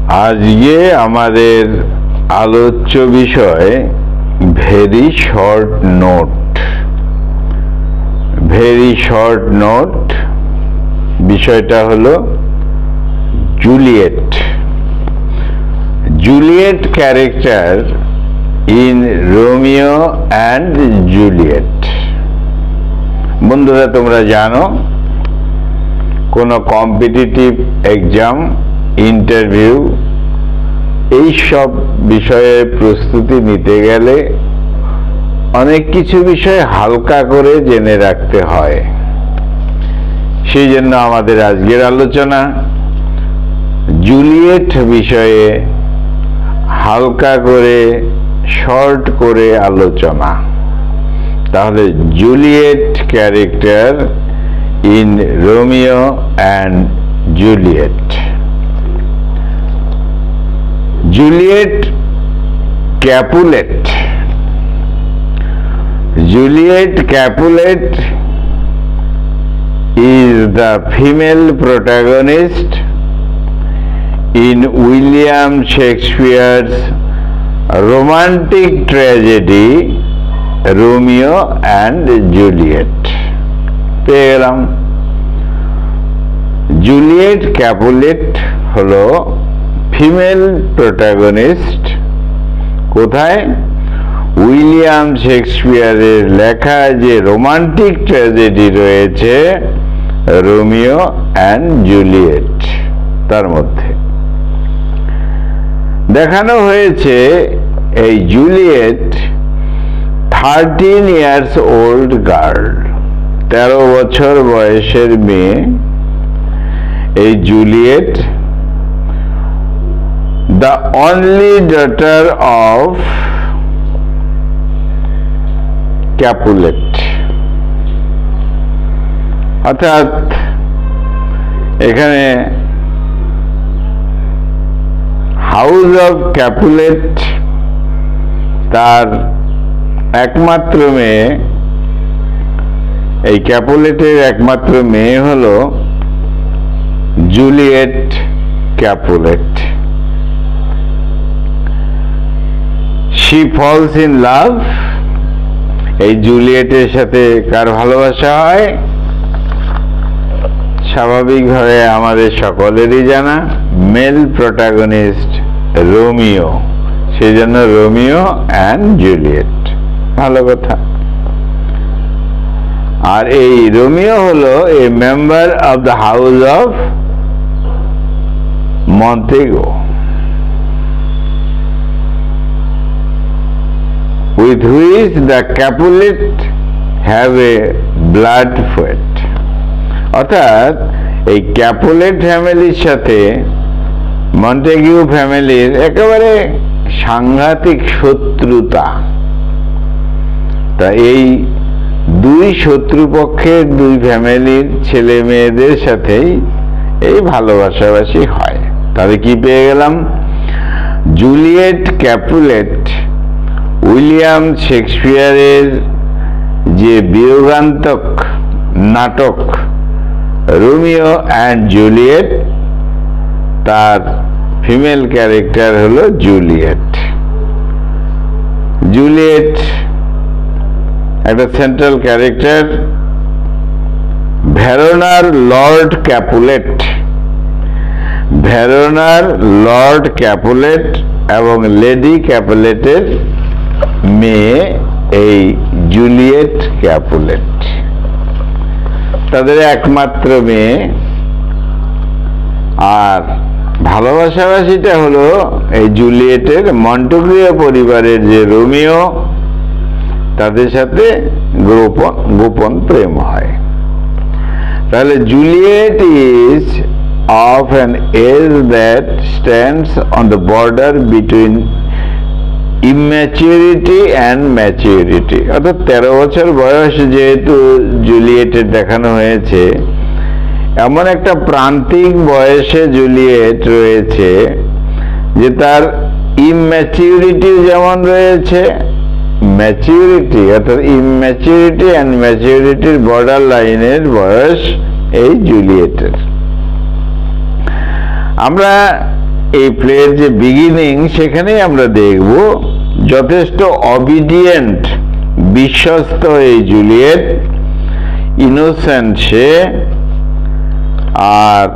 আজকে আমাদের আলোচ্য বিষয় very short note. Very short note বিষয়টা হলো Juliet. Juliet character in Romeo and Juliet. বন্ধুরা, তোমরা জানো কোনো কম্পিটিটিভ এক্সাম, ইন্টারভিউ এই সব বিষয়ে প্রস্তুতি নিতে গেলে অনেক কিছু বিষয় হালকা করে জেনে রাখতে হয়। সেই জন্য আমাদের আজকের আলোচনা জুলিয়েট বিষয়ে হালকা করে শর্ট করে আলোচনা। তাহলে Juliet character in Romeo and Juliet. Juliet Capulet. Juliet Capulet is the female protagonist in William Shakespeare's romantic tragedy Romeo and Juliet. পেয়ে গেলাম। জুলিয়েট ক্যাপুলেট হলো ফিমেল প্রোটাগনিস্ট। কোথায়? উইলিয়াম শেক্সপিয়ারের লেখা যে রোমান্টিক ট্র্যাজেডি রয়েছে রোমিও অ্যান্ড জুলিয়েট, তার মধ্যে দেখানো হয়েছে এই জুলিয়েট 13 years old গার্ল, 13 বছর বয়সের মেয়ে। এই Juliet the only daughter of Capulet, অর্থাৎ এখানে হাউস অফ ক্যাপুলেট তার একমাত্র মেয়ে। এই ক্যাপুলেটের একমাত্র মেয়ে হলো Juliet Capulet. She falls in love. এই জুলিয়েটের সাথে কার ভালোবাসা হয়? স্বাভাবিকভাবে আমাদের সকলেরই জানা মেল প্রোটাগনিস্ট রোমিও। সেই জন্য রোমিও অ্যান্ড জুলিয়েট, ভালো কথা। আর এই রোমিও হলো a member of the house of Montagu, with which the Capulet have a blood feud. অর্থাৎ এই ক্যাপুলেট ফ্যামিলির সাথে মন্টেগিউ ফ্যামিলির একেবারে সাংঘাতিক শত্রুতা। তা এই দুই শত্রুপক্ষের দুই ফ্যামিলির ছেলে মেয়েদের সাথেই এই ভালোবাসাবাসি হয়। তাহলে কি পেয়ে গেলাম? জুলিয়েট ক্যাপুলেট উইলিয়াম শেক্সপিয়ারের যে বিয়োগান্তক নাটক রোমিও অ্যান্ড জুলিয়েট, তার ফিমেল ক্যারেক্টার হলো জুলিয়েট। জুলিয়েট একটা সেন্ট্রাল ক্যারেক্টার। ভেরোনার লর্ড ক্যাপুলেট, ভেরোনার লর্ড ক্যাপুলেট এবং লেডি ক্যাপুলেটের মেয়ে এই জুলিয়েট ক্যাপুলেট, তাদের একমাত্র মেয়ে। আর ভালোবাসাবাসিটা হলো এই জুলিয়েটের মন্টেগিউ পরিবারের যে রোমিও, তাদের সাথে গোপন প্রেম হয়। তাহলে Juliet is of an age that stands on the border between immaturity and maturity. অর্থাৎ 13 বছর বয়স যেহেতু জুলিয়েটের দেখানো হয়েছে, এমন একটা প্রান্তিক বয়সে জুলিয়েট রয়েছে যে তার ইম্যাচিউরিটি যেমন রয়েছে, ম্যাচিউরিটি অর্থাৎ ইম্যাচিউরিটি অ্যান্ড ম্যাচিউরিটির বর্ডার লাইনের বয়স এই জুলিয়েটের। আমরা এই প্লের যে বিগিনিং সেখানেই আমরা দেখব যথেষ্ট অবিডিয়েন্ট, বিশ্বস্ত এই জুলিয়েট, ইনোসেন্ট সে। আর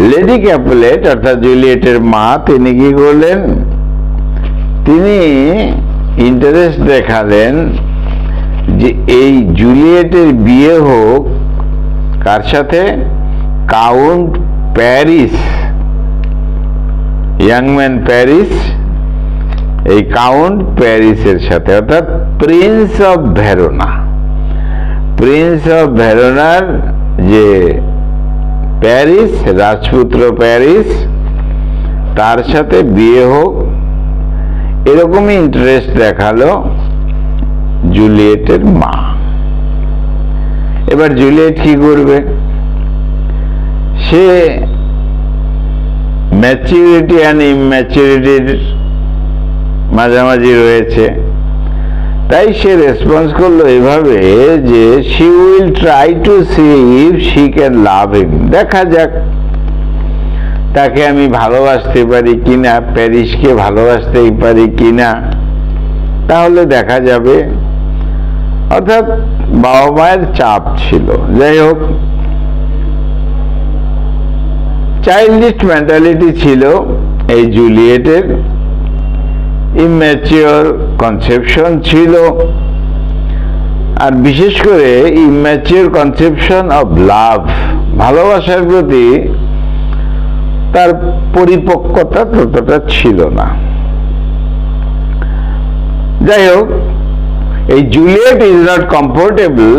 লেডি ক্যাপুলেট অর্থাৎ জুলিয়েটের মা, তিনি কি করলেন, তিনি ইন্টারেস্ট দেখালেন যে এই জুলিয়েটের বিয়ে হোক কার সাথে, কাউন্ট প্যারিস, ইয়াংম্যান প্যারিস, এই কাউন্ট প্যারিসের সাথে, অর্থাৎ prince of Verona. Prince of ভেরোনার যে প্যারিস, রাজপুত্র প্যারিস, তার সাথে বিয়ে হোক, এরকমই ইন্টারেস্ট দেখালো জুলিয়েটের মা। এবার জুলিয়েট কি করবে, সে ম্যাচুরিটি অ্যান্ড ইম্যাচুরিটির মাঝামাঝি রয়েছে, তাই সে রেসপন্স করলো এভাবে যে she will try to see if she can love him. দেখা যাক তাকে আমি ভালোবাসতে পারি কিনা, প্যারিসকে ভালোবাসতেই পারি কিনা, তাহলে দেখা যাবে। অর্থাৎ বাবা মায়ের চাপ ছিল। যাই হোক, চাইল্ডিশ মেন্টালিটি ছিল এই জুলিয়েটের, ইম্যাচিওর কনসেপশন ছিল, আর বিশেষ করে ইম্যাচিওর কনসেপশন অফ লাভ, ভালোবাসার প্রতি তার পরিপক্কতা ততটা ছিল না। যাই হোক, এই জুলিয়েট ইজ নট কমফোর্টেবল,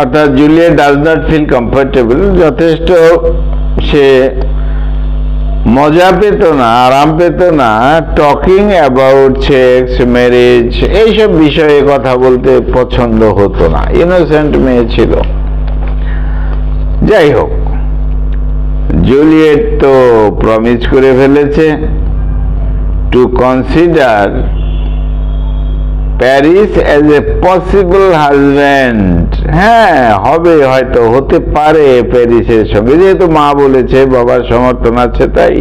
অর্থাৎ Juliet does not feel comfortable, যথেষ্ট সে মজা পেত না, আরাম পেত না টকিং অ্যাবাউট সেক্স, ম্যারেজ, এইসব বিষয়ে কথা বলতে পছন্দ হতো না। ইনোসেন্ট মেয়ে ছিল। যাই হোক, জুলিয়েট তো প্রমিস করে ফেলেছে two consider Paris as a possible husband. হ্যাঁ, হবে, হয়তো হতে পারে প্যারিসের সঙ্গে, যেহেতু মা বলেছে, বাবার সমর্থন আছে তাই।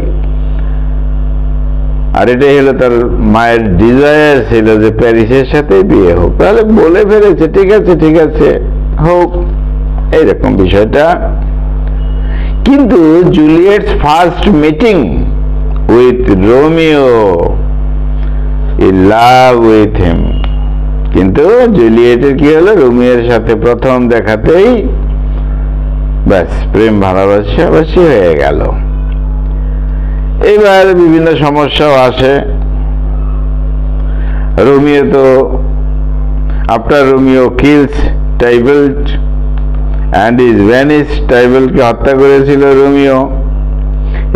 আর এটাই হলো তার মায়ের ডিজায়ার ছিল যে প্যারিসের সাথে বিয়ে হোক, তাহলে বলে ফেলেছে ঠিক আছে ঠিক আছে হোক, এইরকম বিষয়টা। কিন্তু Juliet's first meeting with Romeo, in love with him, কিন্তু জুলিয়েটের কি হলো, রোমিওর সাথে প্রথম দেখাতেই ব্যাস প্রেম ভালোবাসি হয়ে গেল। এবার বিভিন্ন সমস্যাও আসে। রোমিও তো after Romeo kills Tybalt and is vanish, টাইবেলকে হত্যা করেছিল রোমিও।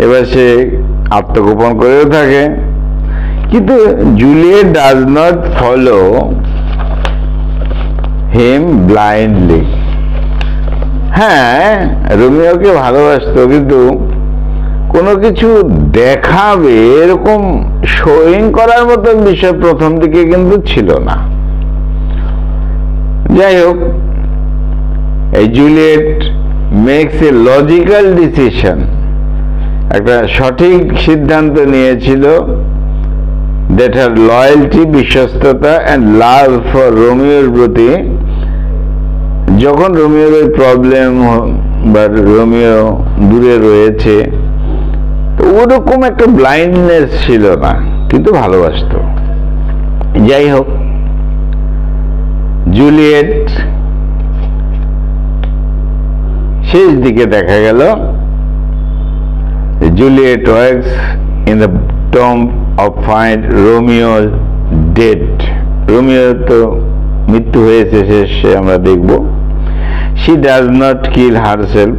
এবার সে আত্মগোপন করেও থাকে, কিন্তু Juliet does not follow him blindly. হ্যাঁ, রোমিওকে ভালোবাসত, কিন্তু কোনো কিছু দেখাবে এরকম শোয়িং করার মতন বিষয় প্রথম দিকে কিন্তু ছিল না। যাই হোক, এই Juliet makes a logical decision, একটা সঠিক সিদ্ধান্ত নিয়েছিল, দ্যাট হার লয়্যালটি, বিশ্বস্ততা অ্যান্ড লাভ ফর রোমিওর প্রতি। যখন রোমিওর ওই প্রবলেম বা রোমিও দূরে রয়েছে, তো ওরকম একটা ব্লাইন্ডনেস ছিল না, কিন্তু ভালোবাসত। যাই হোক, জুলিয়েট শেষ দিকে দেখা গেল Juliet works in the tomb of find Romeo dead. Romeo তো মৃত্যু হয়েছে, শেষে আমরা দেখব। She does not kill herself.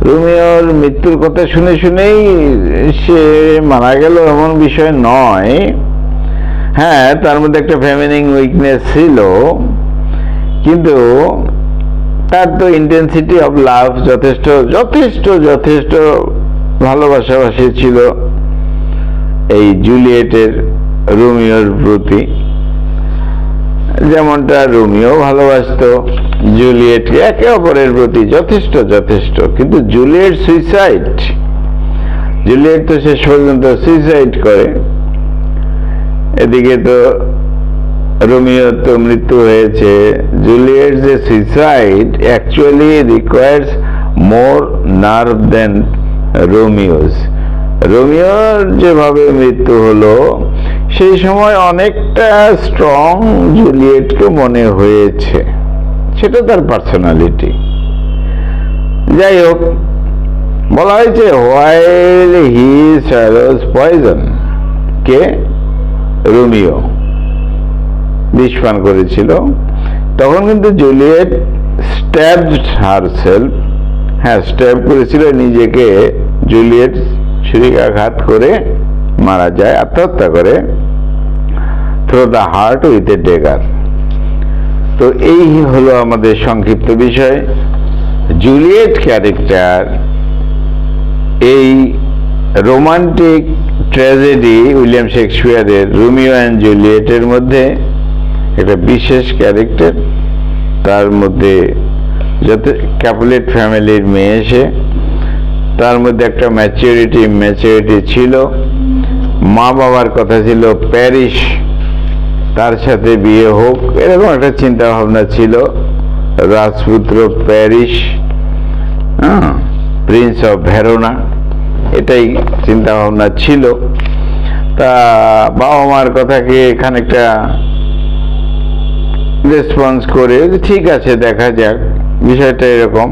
রোমিওর মৃত্যুর কথা শুনে শুনেই সে মারা গেল এমন বিষয় নয়। হ্যাঁ, তার মধ্যে একটা ফেমিনিন উইকনেস ছিল, কিন্তু তার তো ইন্টেন্সিটি অফ লাভ যথেষ্ট যথেষ্ট যথেষ্ট ভালোবাসাবাসি ছিল এই জুলিয়েটের রোমিওর প্রতি, যেমনটা রোমিও ভালোবাসত জুলিয়েটকে, একে অপরের প্রতি যথেষ্ট যথেষ্ট। কিন্তু জুলিয়েট সুইসাইড জুলিয়েট তো শেষ পর্যন্ত সুইসাইড করে, এদিকে তো রোমিও তো মৃত্যু হয়েছে। জুলিয়েট যে suicide actually requires more nerve than Romeo's. রোমিওর যেভাবে মৃত্যু হলো সেই সময় অনেকটা স্ট্রং জুলিয়েটকে মনে হয়েছে, সেটা তার পার্সোনালিটি। যাই হোক, বলা হয়েছে হোয়াইল হি স্যালোস পয়জন, কে? রোমিও বিষ পান করেছিল, তখন কিন্তু জুলিয়েট স্ট্যাবড হারসেলফ, হ্যাঁ স্ট্যাব করেছিল নিজেকে, জুলিয়েট ছুরিকাঘাত করে মারা যায়, আত্মহত্যা করে, through the heart with a dagger. তো এই হলো আমাদের সংক্ষিপ্ত বিষয়। জুলিয়েট ক্যারেক্টার এই রোমান্টিক ট্র্যাজেডি উইলিয়াম শেক্সপিয়ারের রোমিও অ্যান্ড জুলিয়েটের মধ্যে একটা বিশেষ ক্যারেক্টার। তার মধ্যে যাতে ক্যাপুলেট ফ্যামিলির মেয়ে এসে, তার মধ্যে একটা ম্যাচিউরিটি ছিল। মা বাবার কথা ছিল প্যারিস তার সাথে বিয়ে হোক, এরকম একটা চিন্তা ভাবনা ছিল। রাজপুত্র প্যারিস, প্রিন্স অফ ভেরোনা, এটাই চিন্তা ভাবনা ছিল। তা বাবা মার কথাকে খানিকটা রেসপন্স করে ঠিক আছে দেখা যাক, বিষয়টা এরকম।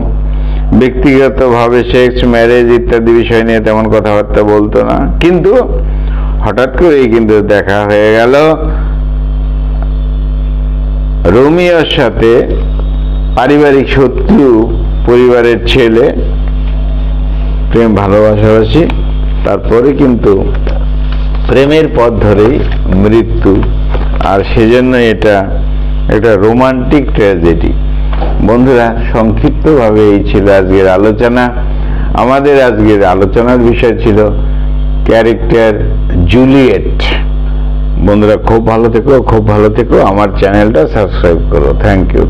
ব্যক্তিগতভাবে সেক্স, ম্যারেজ ইত্যাদি বিষয় নিয়ে তেমন কথাবার্তা বলতো না, কিন্তু হঠাৎ করেই কিন্তু দেখা হয়ে গেল রোমিওর সাথে। পারিবারিক শত্রু পরিবারের ছেলে, প্রেম ভালোবাসাবাসি, তারপরে কিন্তু প্রেমের পথ ধরেই মৃত্যু। আর সেজন্য এটা একটা রোমান্টিক ট্র্যাজেডি। বন্ধুরা, সংক্ষিপ্তভাবে এই ছিল আজকের আলোচনা। আমাদের আজকের আলোচনার বিষয় ছিল ক্যারেক্টার জুলিয়েট। বন্ধুরা, খুব ভালো থেকো, খুব ভালো থেকো। আমার চ্যানেলটা সাবস্ক্রাইব করো। Thank you.